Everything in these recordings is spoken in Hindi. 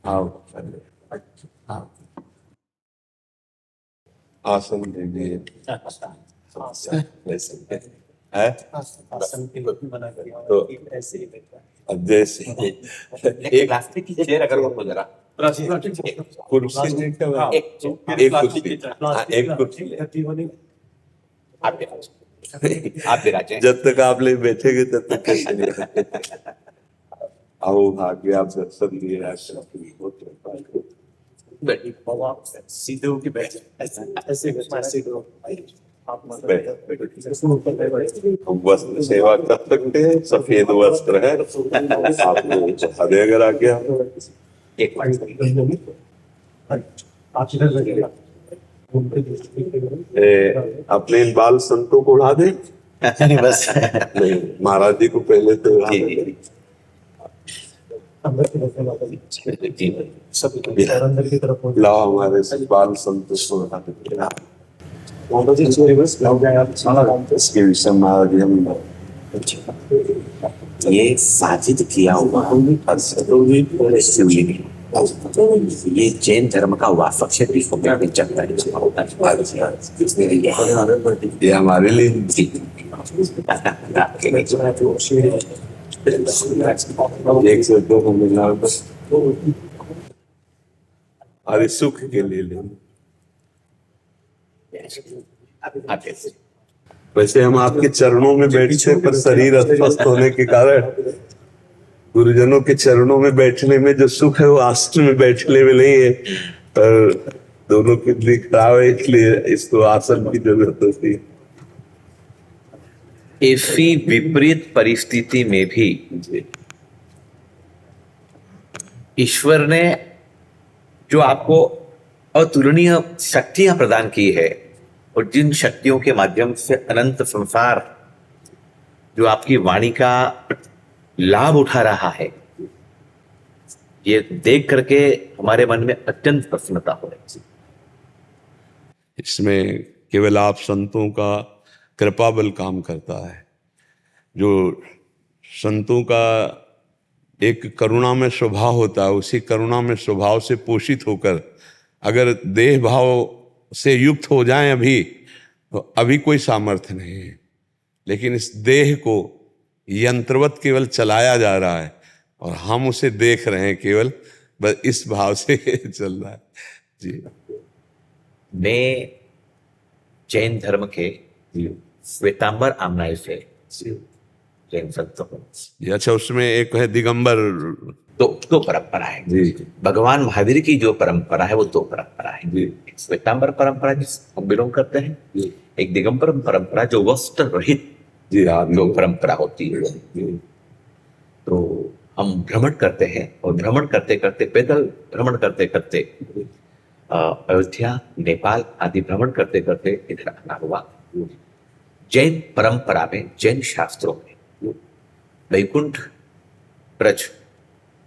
आओ आओ, आसन लीजिए। वैसे है आसन के लिए बना तो ऐसे ही बैठा अब जैसे एक प्लास्टिक की चेयर अगर हो जरा कुर्सी नहीं, एक कुर्सी, हाँ, एक कुर्सी। आप विराजें। जब तक आप लोग बैठेंगे तब तक कैसे नहीं। आओ भाग्य, आप दर्शन दिए सीधे होके बैठे ऐसे आप वस्त्र सेवा कर सकते हैं, सफेद वस्त्र है आपको हृदय अगर आ गया एक आप इधर रखिएगा अपने इन बाल संतों को उड़ा दे। नहीं बस नहीं, महाराज जी को पहले तो उड़ा दे। अंदर की तरफ सब अंदर की तरफ लाओ हमारे से बाल संतों को उड़ा दे। इसके विषय में महाराज जी हम ये साजिद किया हुआ शिवलिंग है। ये जैन धर्म का वास्तव क्षेत्र ये हमारे लिए एक से दो मिलना और सुख के लिए लेंगे। वैसे हम आपके चरणों में बैठते हैं, पर शरीर अस्वस्थ होने के कारण गुरुजनों के चरणों में बैठने में जो सुख है वो आसन में बैठने में नहीं है, पर दोनों की भी खराब है, इसलिए इसको आसन की जरूरत होती है। ऐसी विपरीत परिस्थिति में भी ईश्वर ने जो आपको अतुलनीय शक्तियां प्रदान की है और जिन शक्तियों के माध्यम से अनंत संसार जो आपकी वाणी का लाभ उठा रहा है, ये देख करके हमारे मन में अत्यंत प्रसन्नता हो रही है। इसमें केवल आप संतों का कृपा बल काम करता है। जो संतों का एक करुणा में स्वभाव होता है, उसी करुणा में स्वभाव से पोषित होकर अगर देह भाव से युक्त हो जाएं अभी, तो अभी कोई सामर्थ्य नहीं है, लेकिन इस देह को यंत्रवत केवल चलाया जा रहा है और हम उसे देख रहे हैं, केवल बस इस भाव से चल रहा है जी। मैं जैन धर्म के श्वेतांबर आमनाय से जैन संत हूँ। अच्छा, उसमें एक है दिगंबर, दो परंपरा है जी। भगवान महावीर की जो परंपरा है वो दो परंपरा है जी। एक श्वेतांबर परंपरा जिस हम बिलोंग करते हैं जी। एक दिगंबर परंपरा जो वस्त्र रहित जी हाँ जो परंपरा होती है। तो हम भ्रमण करते हैं और भ्रमण करते करते पैदल भ्रमण करते करते अयोध्या नेपाल आदि भ्रमण करते करते इधर आना हुआ। जैन परंपरा में जैन शास्त्रों में वैकुंठ ब्रज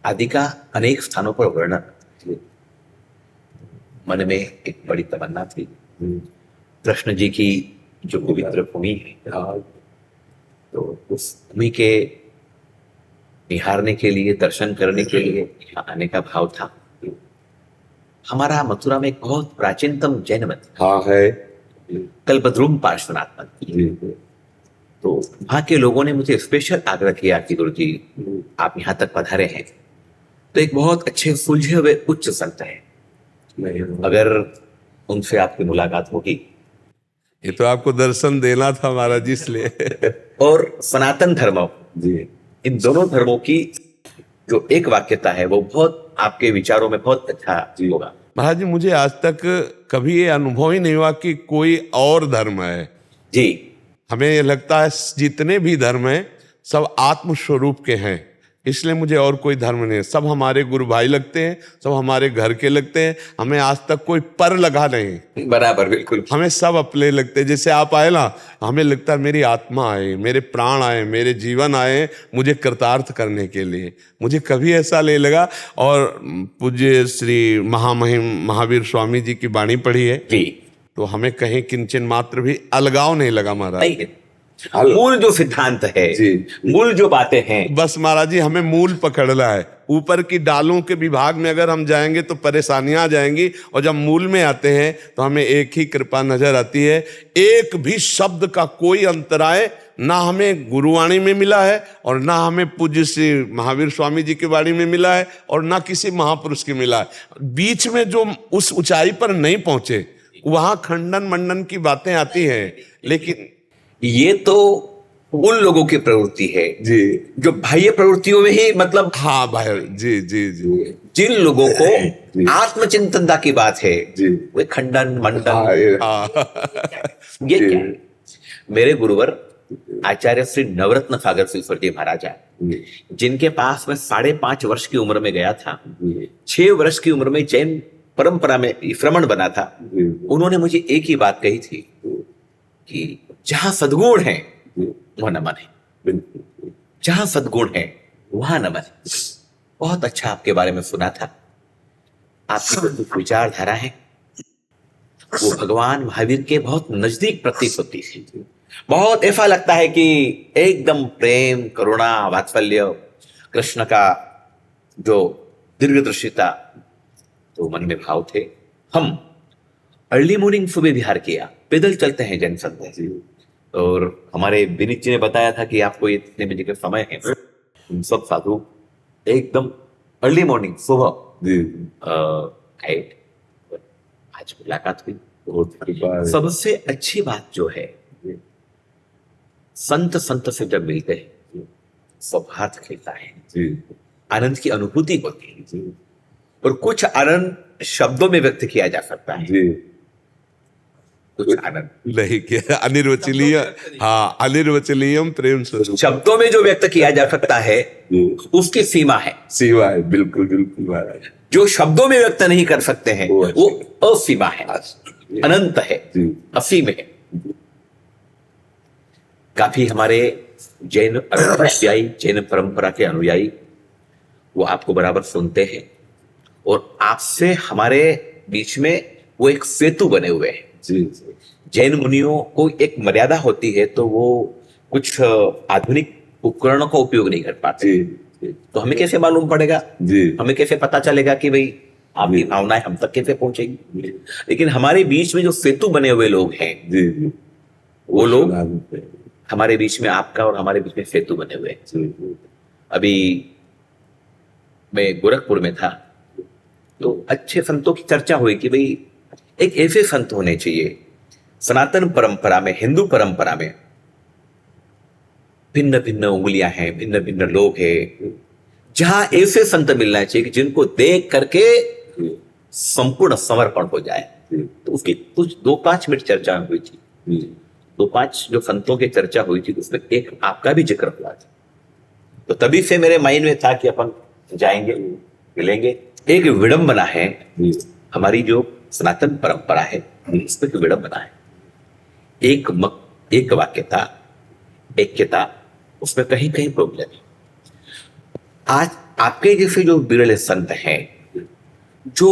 आदि का अनेक स्थानों पर वर्णन। मन में एक बड़ी तमन्ना थी, कृष्ण जी की जो पवित्र भूमि है, तो उस भूमि के निहारने के लिए, दर्शन करने के लिए यहाँ आने का भाव था। हमारा मथुरा में एक बहुत प्राचीनतम जैन मंदिर हाँ है, कल्पद्रुम पार्श्वनाथ मंदिर। तो वहाँ के लोगों ने मुझे स्पेशल आग्रह किया कि गुरु जी आप यहाँ तक पधारे हैं तो एक बहुत अच्छे सुलझे हुए उच्च संत हैं, अगर उनसे आपकी मुलाकात होगी। ये तो आपको दर्शन देना था महाराज जी, इसलिए। और सनातन धर्म जी, इन दोनों धर्मों की जो एक वाक्यता है वो बहुत आपके विचारों में बहुत अच्छा होगा। महाराज जी, मुझे आज तक कभी ये अनुभव ही नहीं हुआ कि कोई और धर्म है जी। हमें ये लगता है जितने भी धर्म हैं सब आत्म स्वरूप के हैं, इसलिए मुझे और कोई धर्म नहीं है। सब हमारे गुरु भाई लगते हैं, सब हमारे घर के लगते हैं, हमें आज तक कोई पर लगा नहीं। बराबर, बिल्कुल। हमें सब अपने लगते हैं। जैसे आप आए ना, हमें लगता है मेरी आत्मा आए, मेरे प्राण आए, मेरे जीवन आए मुझे कृतार्थ करने के लिए। मुझे कभी ऐसा नहीं लगा। और पूज्य श्री महामहिम महावीर स्वामी जी की वाणी पढ़ी है जी, तो हमें कहीं किंचन मात्र भी अलगाव नहीं लगा महाराज। नहीं, मूल जो सिद्धांत है, जी। मूल जो बातें हैं, बस महाराज जी हमें मूल पकड़ना है। ऊपर की डालों के विभाग में अगर हम जाएंगे तो परेशानियां आ जाएंगी, और जब मूल में आते हैं तो हमें एक ही कृपा नजर आती है। एक भी शब्द का कोई अंतराय ना हमें गुरुवाणी में मिला है, और ना हमें पूज्य श्री महावीर स्वामी जी की वाणी में मिला है, और ना किसी महापुरुष की मिला है। बीच में जो उस ऊंचाई पर नहीं पहुंचे, वहां खंडन मंडन की बातें आती हैं। लेकिन ये तो उन लोगों की प्रवृत्ति है जी, जो बाह्य प्रवृत्तियों में ही, मतलब हाँ भाई, जी जी जी जिन लोगों को जी। आत्मचिंतनता की बात है, जी। वे खंडन मंडन, हाँ, ये जी। क्या है? मेरे गुरुवर आचार्य श्री नवरत्न सागर श्रीश्वर जी महाराज हैं, जिनके पास मैं 5.5 वर्ष की उम्र में गया था। 6 वर्ष की उम्र में जैन परंपरा में श्रमण बना था। उन्होंने मुझे एक ही बात कही थी कि जहां सद्गुण है वह नमन है, जहां सद्गुण है वहां नमन है। बहुत अच्छा आपके बारे में सुना था। आपकी जो विचारधारा है वो भगवान महावीर के बहुत नजदीक प्रतीत होती है। बहुत ऐसा लगता है कि एकदम प्रेम, करुणा, वात्सल्य, कृष्ण का जो दीर्घदर्शिता तो मन में भाव थे। हम अर्ली मॉर्निंग सुबह विहार किया, पैदल चलते हैं जैन संत, और हमारे विनीत जी ने बताया था कि आपको ये इतने बजे का समय है। हम सब साधु एकदम अर्ली मॉर्निंग सुबह आए। आज मुलाकात हुई। बहुत सबसे अच्छी बात जो है, संत से जब मिलते हैं सौहार्द खिलता है, आनंद की अनुभूति होती है, और कुछ आनंद शब्दों में व्यक्त किया जा सकता है। कुछ आनंद नहीं किया, अनिर्वचनीय, हाँ, अनिर्वचनीयम प्रेम स्वरूप शब्दों में जो व्यक्त किया जा सकता है उसकी सीमा है। सीमा है, बिल्कुल बिल्कुल महाराज। जो शब्दों में व्यक्त नहीं कर सकते हैं वो असीमा है, अनंत है, असीम है। काफी हमारे जैन अनुयायी, जैन परंपरा के अनुयायी, वो आपको बराबर सुनते हैं, और आपसे हमारे बीच में वो एक सेतु बने हुए हैं। जैन मुनियों को एक मर्यादा होती है, तो वो कुछ आधुनिक उपकरणों का उपयोग नहीं कर पाते। तो हमें कैसे मालूम पड़ेगा, हमें कैसे पता चलेगा कि भाई आपकी भावनाएं हम तक कैसे पहुंचेगी? लेकिन हमारे बीच में जो सेतु बने हुए लोग हैं, वो लोग हमारे बीच में, आपका और हमारे बीच में सेतु बने हुए हैं। अभी मैं गोरखपुर में था, तो अच्छे संतों की चर्चा हुई कि भाई एक ऐसे संत होने चाहिए। सनातन परंपरा में, हिंदू परंपरा में भिन्न भिन्न उंगलियां हैं, भिन्न भिन्न लोग हैं, जहां ऐसे संत मिलना चाहिए कि जिनको देख करके संपूर्ण समर्पण हो जाए। तो उसकी कुछ 2-5 मिनट चर्चा हुई थी। 2-5 जो संतों की चर्चा हुई थी, उसमें एक आपका भी जिक्र हुआ था। तो तभी से मेरे माइंड में था कि अपन जाएंगे, मिलेंगे। एक विडंबना है हमारी जो सनातन परंपरा है, इसमें एक विडंबना है। एक वाक्यता, ऐक्यता, उसमें कहीं कहीं प्रॉब्लम है। आज आपके जैसे जो विरले संत हैं, जो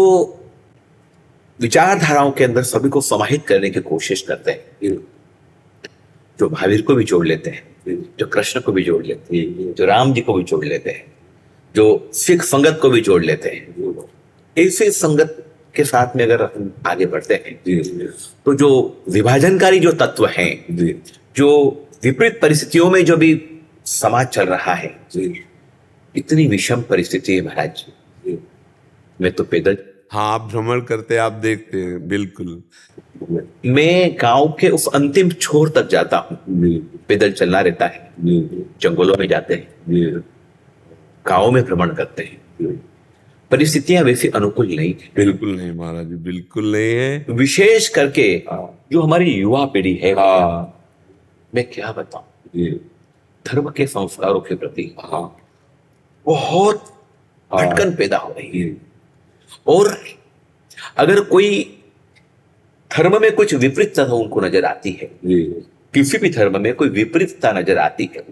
विचारधाराओं के अंदर सभी को समाहित करने की कोशिश करते हैं, जो महावीर को भी जोड़ लेते हैं, जो कृष्ण को भी जोड़ लेते हैं, जो राम जी को भी जोड़ लेते हैं, जो सिख संगत को भी जोड़ लेते हैं, ऐसे संगत के साथ में अगर हम आगे बढ़ते हैं, तो जो विभाजनकारी जो तत्व हैं, जो विपरीत परिस्थितियों में जो भी समाज चल रहा है, इतनी विषम परिस्थिति है महाराज। मैं तो पैदल, हाँ, आप भ्रमण करते, आप देखते हैं, बिल्कुल। मैं गांव के उस अंतिम छोर तक जाता हूँ, पैदल चलना रहता है, जंगलों में जाते हैं, गांव में भ्रमण करते हैं। परिस्थितियां वैसी अनुकूल नहीं है, बिल्कुल नहीं महाराज जी, बिल्कुल नहीं है। विशेष करके जो हमारी युवा पीढ़ी है, मैं क्या बताऊं, धर्म के संस्कारों के प्रति बहुत भटकन पैदा हो रही है। और अगर कोई धर्म में कुछ विपरीतता उनको नजर आती है, किसी भी धर्म में कोई विपरीतता नजर आती है,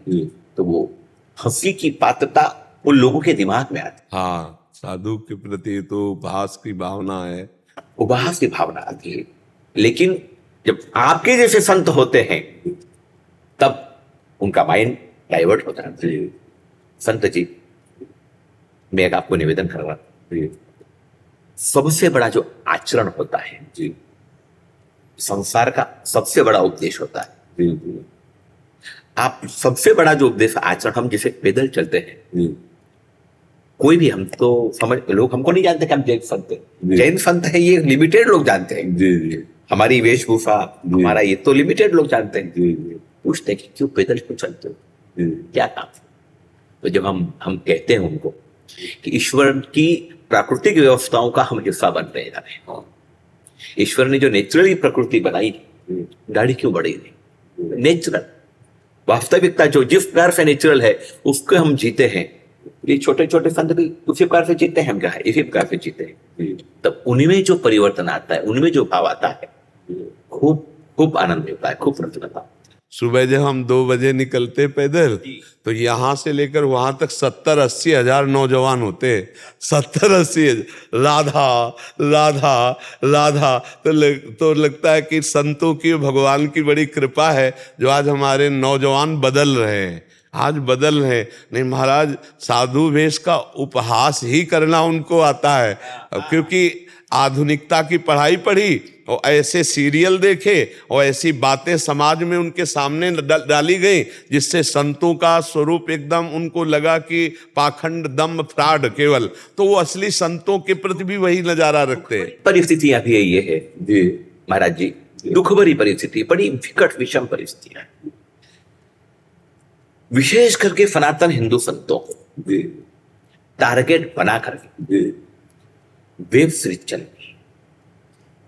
तो वो हंसी की पात्रता उन लोगों के दिमाग में आती है। हाँ, साधु के प्रति तो उपहास की भावना है, उपहास की भावना आती है। लेकिन जब आपके जैसे संत होते हैं, तब उनका माइंड डाइवर्ट होता है। जी संत जी, मैं एक आपको निवेदन कर रहा हूं, जी सबसे बड़ा जो आचरण होता है, जी संसार का सबसे बड़ा उपदेश होता है। जी जी आप सबसे बड़ा जो उपदेश आचरण, हम जिसे पैदल चलते हैं, जी कोई भी, हम तो समझ, लोग हमको नहीं जानते कि हम जैन संत हैं। जी। जैन संत है ये लिमिटेड लोग जानते हैं, जी जी हमारी वेशभूषा, जी। हमारा ये तो लिमिटेड लोग जानते हैं। जी जी पूछते हैं कि क्यों पैदल क्यों चलते हो, जी क्या काम है? तो जब हम कहते हैं उनको कि ईश्वर की प्राकृतिक व्यवस्थाओं का हम हिस्सा बन रहे हैं, ईश्वर ने जो नेचुरली प्रकृति बनाई, गाड़ी क्यों बढ़ी नहीं, नेचुरल वास्तविकता जो जिस प्रकार से नेचुरल है उसको हम जीते हैं। ये छोटे छोटे संत भी उसी प्रकार से जीते हैं, हम क्या है इसी प्रकार से जीते हैं। तब उनमें जो परिवर्तन आता है, उनमें जो भाव आता है, खूब खूब आनंद मिलता है, खूब प्रसन्नता। सुबह जब हम 2 बजे निकलते पैदल, तो यहाँ से लेकर वहां तक 70-80 हजार नौजवान होते। 70-80 राधा राधा राधा। तो लगता है कि संतों की, भगवान की बड़ी कृपा है जो आज हमारे नौजवान बदल रहे हैं, आज बदल रहे हैं। नहीं महाराज, साधु वेश का उपहास ही करना उनको आता है, क्योंकि आधुनिकता की पढ़ाई पढ़ी और ऐसे सीरियल देखे और ऐसी बातें समाज में उनके सामने डाली गई, जिससे संतों का स्वरूप एकदम उनको लगा कि पाखंड, दम्भ, फ्रॉड केवल। तो वो असली संतों के प्रति भी वही नजारा रखते हैं। परिस्थितियां भी ये है जी महाराज जी, दुख भरी परिस्थिति, बड़ी विकट विषम परिस्थितियां, विशेष करके सनातन हिंदू संतों को जी टारगेट बना करके जी वेब सीरीज चल रही,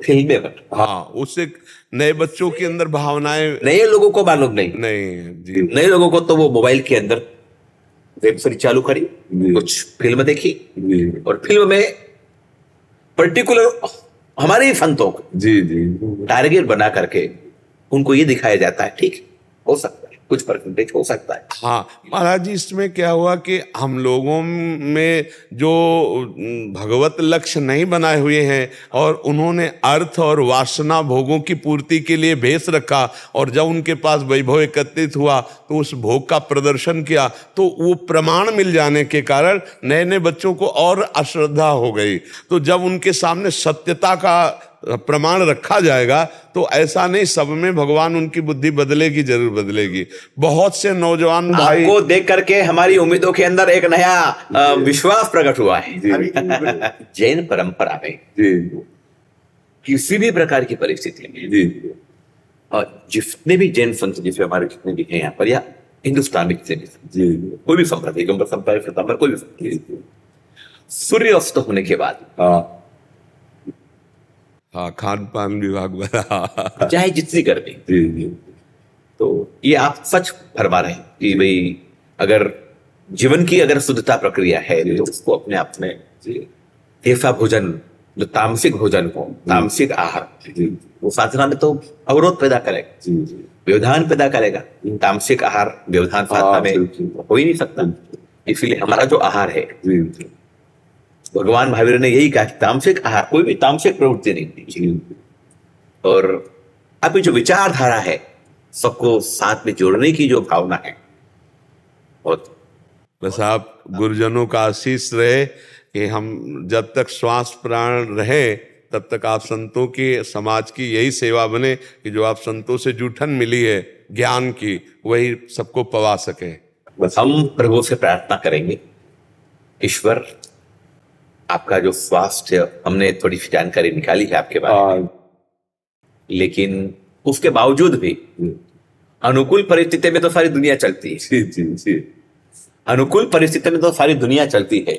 फिल्में बन, हाँ, उससे नए बच्चों के अंदर भावनाएं नए लोगों को मालूम नहीं, नहीं। जी नए लोगों को तो वो मोबाइल के अंदर वेब सीरीज चालू करी, जी। कुछ फिल्म देखी, जी और फिल्म में पर्टिकुलर हमारे ही संतों को जी जी टारगेट बना करके उनको ये दिखाया जाता है, ठीक हो सकता है कुछ परसेंटेज हो सकता है। हाँ महाराज जी, इसमें क्या हुआ कि हम लोगों में जो भगवत लक्ष्य नहीं बनाए हुए हैं और उन्होंने अर्थ और वासना भोगों की पूर्ति के लिए भेष रखा, और जब उनके पास वैभव एकत्रित हुआ तो उस भोग का प्रदर्शन किया, तो वो प्रमाण मिल जाने के कारण नए नए बच्चों को और अश्रद्धा हो गई। तो जब उनके सामने सत्यता का प्रमाण रखा जाएगा तो ऐसा नहीं, सब में भगवान उनकी बुद्धि बदलेगी, जरूर बदलेगी। बहुत से नौजवान भाई आपको देख करके हमारी उम्मीदों के अंदर एक नया विश्वास प्रकट हुआ है। जैन परंपरा में जी किसी भी प्रकार की परिस्थिति में, जी और जितने भी जैन संत, जिसे हमारे जितने भी हैं यहाँ पर या हिंदुस्तान में किसी भी, जी कोई भी संप्रदाय, दिगंबर संप्रदाय, श्वेतांबर, कोई भी संप्रदाय, सूर्यास्त होने के बाद हाँ हाँ, खान पान विभाग बना। चाहे जितनी गर्मी, जी जी तो ये आप सच फरमा रहे हैं कि भाई अगर जीवन की अगर शुद्धता प्रक्रिया है तो उसको अपने आप में ऐसा भोजन जो तामसिक भोजन हो, तामसिक आहार, वो साधना में तो अवरोध पैदा करेगा, जी जी व्यवधान पैदा करेगा। तामसिक आहार व्यवधान साधना में हो ही नहीं सकता। इसीलिए हमारा जो आहार है, जी भगवान महावीर ने यही कहा कि तामसिक आहार, कोई भी तामसिक प्रवृत्ति नहीं कीजिए। और अभी जो विचारधारा है, सबको साथ में जोड़ने की जो भावना है, और बस आप गुरुजनों का आशीष रहे कि हम जब तक श्वास प्राण रहे तब तक आप संतों की, समाज की यही सेवा बने कि जो आप संतों से जूठन मिली है ज्ञान की, वही सबको पवा सके। बस हम प्रभु से प्रार्थना करेंगे, ईश्वर आपका जो स्वास्थ्य, हमने थोड़ी सी जानकारी निकाली है आपके बारे में, लेकिन उसके बावजूद भी अनुकूल परिस्थिति में तो सारी दुनिया चलती है। जी जी जी अनुकूल परिस्थिति में तो सारी दुनिया चलती है,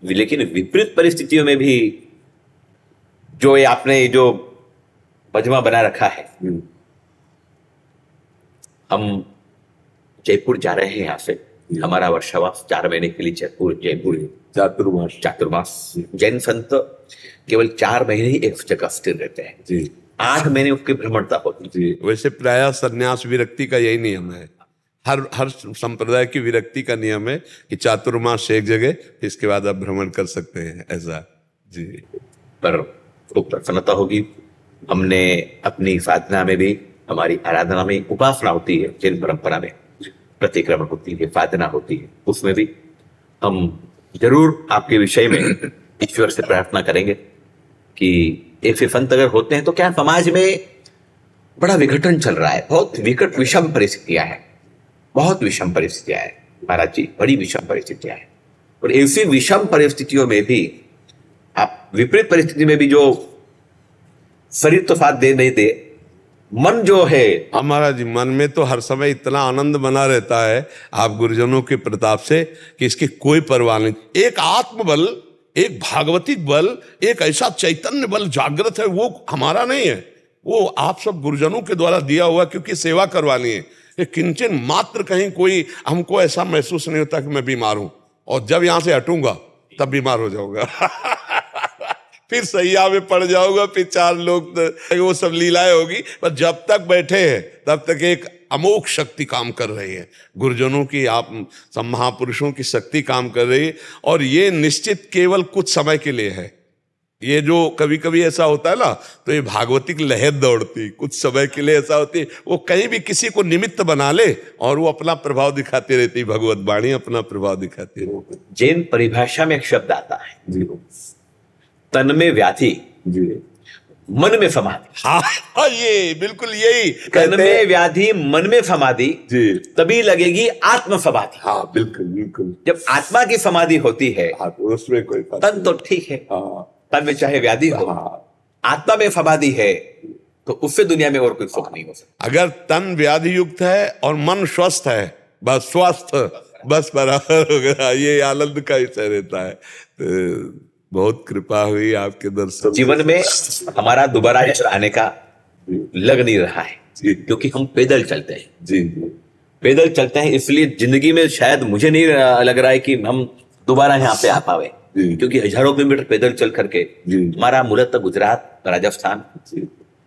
लेकिन विपरीत परिस्थितियों में भी जो ये आपने जो मजमा बना रखा है, हम जयपुर जा रहे हैं यहाँ से, हमारा वर्षावास 4 महीने के लिए जयपुर चातुर्मास। जैन संत केवल 4 महीने ही एक जगह स्थिर रहते हैं, जी 8 महीने उसकी भ्रमणता होती है। जी वैसे प्रायः संन्यास विरक्ति का यही नियम है, हर संप्रदाय की विरक्ति का नियम है कि चातुर्मास एक जगह, इसके बाद आप भ्रमण कर सकते हैं, ऐसा। जी पर खूब प्रसन्नता होगी। हमने अपनी साधना में भी हमारी आराधना में उपासना होती है, जैन परंपरा में प्रतिक्रमण होती है, साधना होती है, उसमें भी हम जरूर आपके विषय में ईश्वर से प्रार्थना करेंगे कि ऐसे संत अगर होते हैं तो क्या समाज में बड़ा विघटन चल रहा है, बहुत विकट विषम परिस्थितियां हैं, बहुत विषम परिस्थितियां हैं महाराज जी, बड़ी विषम परिस्थितियां हैं। और ऐसी विषम परिस्थितियों में भी आप विपरीत परिस्थिति में भी जो शरीर तो साथ दे नहीं दे, मन जो है हमारा जी मन में तो हर समय इतना आनंद बना रहता है आप गुरुजनों के प्रताप से कि इसकी कोई परवाह नहीं। एक आत्मबल, एक भागवतिक बल, एक ऐसा चैतन्य बल जागृत है, वो हमारा नहीं है, वो आप सब गुरुजनों के द्वारा दिया हुआ, क्योंकि सेवा करवानी है। ये किंचन मात्र कहीं कोई हमको ऐसा महसूस नहीं होता कि मैं बीमार हूं, और जब यहां से हटूंगा तब बीमार हो जाऊंगा फिर सैया में पड़ जाऊंगा, फिर 4 लोग वो सब लीलाएं होगी, पर जब तक बैठे हैं तब तक एक अमोघ शक्ति काम कर रही है, गुरुजनों की, आप सब महापुरुषों की शक्ति काम कर रही है। और ये निश्चित केवल कुछ समय के लिए है। ये जो कभी कभी ऐसा होता है ना, तो ये भागवतिक लहर दौड़ती कुछ समय के लिए ऐसा होती है, वो कहीं भी किसी को निमित्त बना ले और वो अपना प्रभाव दिखाती रहती, भगवत वाणी अपना प्रभाव दिखाती रहती। जैन परिभाषा में एक शब्द आता है, तन में व्याधि, मन में समाधि। हाँ, ये बिल्कुल यही तन में व्याधि, मन में समाधि, जी, तभी लगेगी आत्म समाधि। हाँ बिल्कुल बिल्कुल। जब आत्मा की समाधि होती है, हाँ, तो उसमें कोई तन तो ठीक है, तन में चाहे व्याधि हो, आत्मा में समाधि है, तो उससे दुनिया में और कोई सुख नहीं हो सकता। अगर तन व्याधि युक्त है और मन स्वस्थ है, बस स्वस्थ, बस बराबर हो गया, ये आनंद का विषय रहता है। तो बहुत कृपा हुई आपके दर्शन। जीवन में हमारा दोबारा आने का लग नहीं रहा है, क्योंकि हम पैदल चलते हैं। जी, पैदल चलते हैं, इसलिए जिंदगी में शायद मुझे नहीं लग रहा है कि हम दोबारा यहाँ पे आ पावे, क्योंकि हजारों किलोमीटर पैदल चल करके हमारा मूलतः गुजरात, राजस्थान,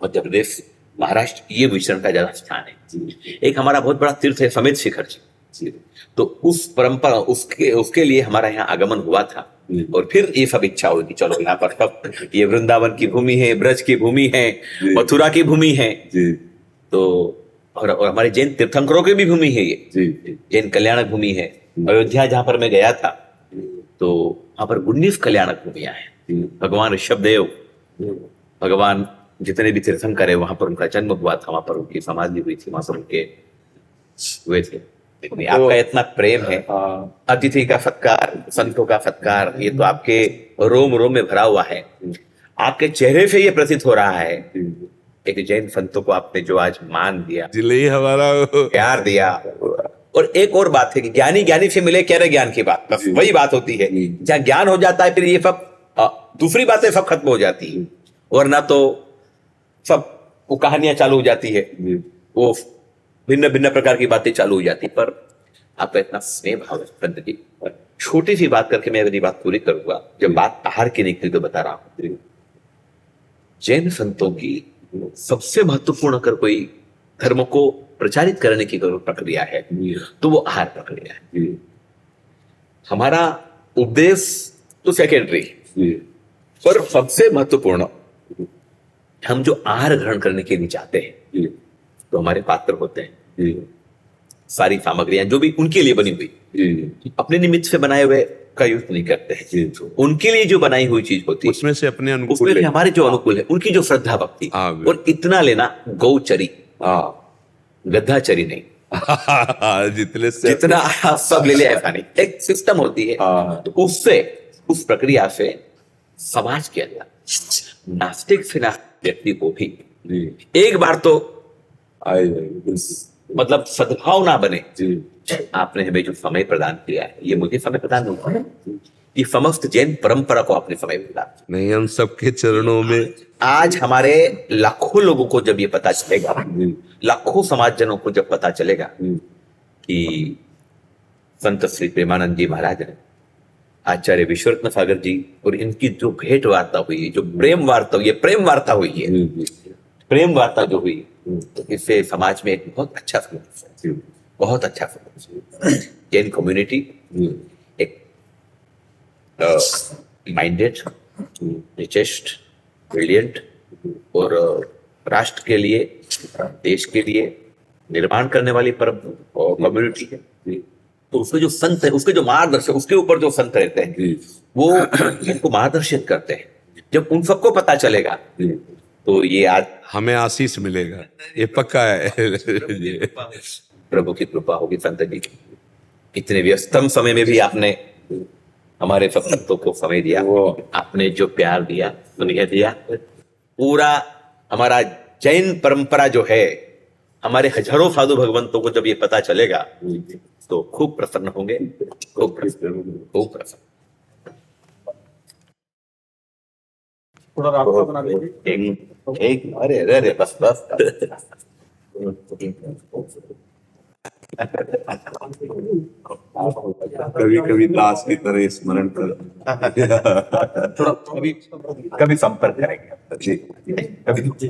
मध्य प्रदेश, महाराष्ट्र, ये विचरण का ज्यादा स्थान है। एक हमारा बहुत बड़ा तीर्थ है समेत शिखर जी, तो उस परंपरा उसके लिए हमारा यहाँ आगमन हुआ था। और फिर ये सब इच्छा हुई कि चलो यहाँ पर सब, ये वृंदावन की भूमि है, ब्रज की भूमि है, मथुरा की भूमि है, तो और हमारे जैन तीर्थंकरों की भी भूमि है, ये जैन कल्याणक भूमि है। अयोध्या जहां पर मैं गया था तो वहां पर 19 कल्याणक भूमियां हैं। भगवान ऋषभदेव, भगवान जितने भी तीर्थंकर है, वहां पर उनका जन्म हुआ था, वहां पर उनकी समाधि हुई थी, वहां पर उनके हुए थे। आपका इतना प्रेम है, अतिथि का सत्कार, संतों का सत्कार, ये तो आपके रोम रोम में भरा हुआ है। आपके चेहरे से ये प्रतीत हो रहा है, एक जैन संतों को आपने जो आज मान दिया, जिले हमारा प्यार दिया। और एक और बात है कि ज्ञानी ज्ञानी से मिले, कह रहे ज्ञान की बात, बस वही बात होती है। जहाँ ज्ञान हो जाता है फिर ये सब दूसरी बातें सब खत्म हो जाती है, वरना तो सब वो कहानियां चालू हो जाती है, वो भिन्न भिन्न प्रकार की बातें चालू हो जाती। पर आपका इतना स्नेह भाव है पंडित जी। छोटी सी बात करके मैं अपनी बात पूरी करूंगा। जब बात आहार की निकली तो बता रहा हूं, जैन संतों की सबसे महत्वपूर्ण अगर कोई धर्म को प्रचारित करने की प्रक्रिया है तो वो आहार प्रक्रिया है। हमारा उपदेश तो सेकेंडरी, पर सबसे महत्वपूर्ण, हम जो आहार ग्रहण करने के लिए चाहते हैं तो हमारे पात्र होते हैं, सारी सामग्रियां जो भी उनके लिए बनी हुई, अपने निमित्त से बनाए हुए का यूज नहीं करते हैं। उनके लिए जो बनाई हुई चीज होती है उसमें से अपने अनुकूल, उसमें हमारे जो अनुकूल है, उनकी जो श्रद्धा भक्ति, और इतना लेना, गौचरी, गद्दाचरी नहीं जितने से जितना आप सब ले ले ऐसा नहीं, एक सिस्टम होती है। तो उससे, उस प्रक्रिया से समाज के अंदर नास्तिक से नास्तिक व्यक्ति को भी एक बार तो मतलब सद्भाव ना बने। आपने हमें जो समय प्रदान किया है, ये मुझे समय प्रदान नहीं हुआ, ये समस्त जैन परंपरा को आपने समय प्रदान नहीं, हम सबके चरणों में। आज हमारे लाखों लोगों को जब ये पता चलेगा, लाखों समाजजनों को जब पता चलेगा कि संत श्री प्रेमानंद जी महाराज ने, आचार्य विश्वरत्न सागर जी और इनकी जो भेंट वार्ता हुई है, जो प्रेम वार्ता हुई है, प्रेम वार्ता हुई है, प्रेम वार्ता जो हुई, तो इससे समाज में एक बहुत अच्छा समझ, बहुत अच्छा समझ, जैन कम्युनिटी एक माइंडेड, रिचेस्ट, ब्रिलियंट और राष्ट्र के लिए, देश के लिए निर्माण करने वाली परम और कम्युनिटी है। तो उसके जो संत है, उसके जो मार्गदर्शक, उसके ऊपर जो संत रहते हैं जी वो इनको मार्गदर्शित करते हैं। जब उन सबको पता चलेगा जी तो ये आज हमें आशीष मिलेगा, ये पक्का है। जी। प्रभु की कृपा होगी। संत जी इतने व्यस्तम समय में भी आपने हमारे सब संतों को समय दिया, आपने जो प्यार दिया, स्नेह दिया, पूरा हमारा जैन परंपरा जो है, हमारे हजारों साधु भगवंतों को जब ये पता चलेगा तो खूब प्रसन्न होंगे, खूब प्रसन्न। थोड़ा रास्ता बना लीजिए। एक अरे अरे अरे बस बस कभी कभी दास की तरह स्मरण कर। थोड़ा कभी कभी संपर्क करेंगे जी कभी।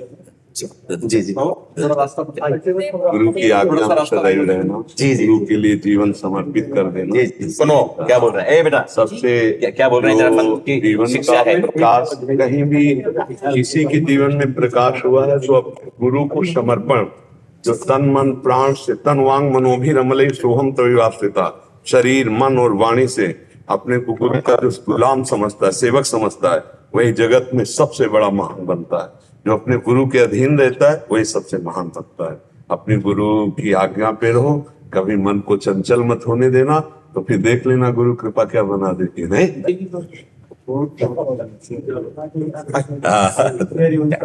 जी जी थोड़ा रास्ता बना लीजिए। गुरु की आज्ञा में सदैव रहना, गुरु के लिए जीवन समर्पित कर देना। जी सुनो क्या बोल रहे हैं, ए बेटा सबसे क्या बोल रहे हैं, जरा जो संत की जीवन शिक्षा का है। प्रकाश कहीं भी किसी के जीवन में प्रकाश हुआ है तो अब गुरु को समर्पण, जो तन मन प्राण से, तन वांग मनोभिरमले सोहम तविवास्थिता, शरीर मन और वाणी से अपने को गुरु का जो गुलाम समझता है, सेवक समझता है, वही जगत में सबसे बड़ा महान बनता है। जो अपने गुरु के अधीन रहता है वही सबसे महान बनता है। अपने गुरु की आज्ञा पे रहो, कभी मन को चंचल मत होने देना, तो फिर देख लेना गुरु कृपा क्या बना देती है। नहीं Very much.